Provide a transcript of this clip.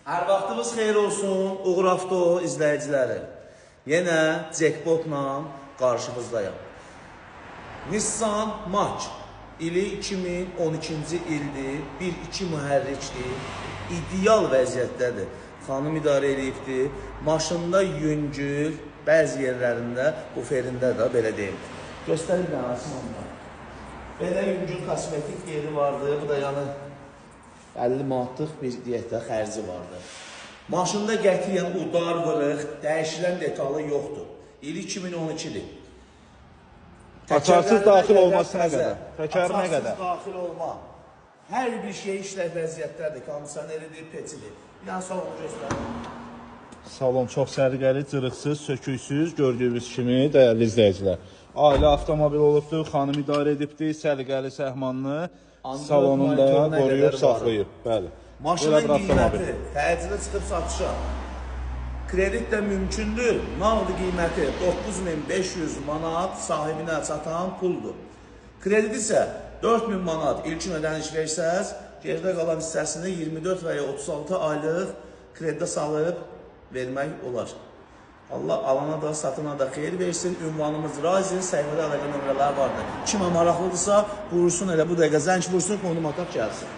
Hər vaxtınız xeyir olsun, Uğur Avto izləyiciləri. Yenə jackpotla qarşınızdayım. Nissan March ili 2012-ci ildir, 1.2 mühərrikdir, ideal vəziyyətdədir. Xanım idarə edibdir, maşında yüngül, bəzi yerlərində, buferində də belə deyim. Göstərir mənə Asmanla. Belə yüngül kosmetik yeri vardı, bu da yəni 50 manatlıq bir diyetdə xərci vardı. Maşında qətiyyən udar, vırıq, dəyişilən detalı yoxdur. İl 2012-dir. Açarsız daxil olması nə qədər? Təkər nə qədər? Açarsız daxil olma. Hər bir şey işlək vəziyyətdədir. Kondisioneridir, peçidir. Bir dənə salonu göstərir. Salon çox səliqəli, cırıqsız, söküksüz, gördüyünüz kimi dəyərli izləyicilər. Ailə avtomobil olubdur, xanım idarə edibdir, səliqəli səhmanlı, salonunda qoruyub, saxlayıb. Bəli. Maşının qiyməti təcili çıxıb satışa. Kredit də mümkündür. Nağdı qiyməti 9500 manat sahibinə çatan puldur. Kredit isə 4000 manat ilkin ödəniş versəz, geridə qalan hissəsini 24 və ya 36 aylıq kredidə salıb vermək olar. Allah alana da, satına da xeyir versin. Ünvanımız Razin, səhifədə əlaqə nömrələr vardır. Kimə maraqlıdırsa, buyursun elə bu dəqiqə zəng vursun, konum ataq gəlsin.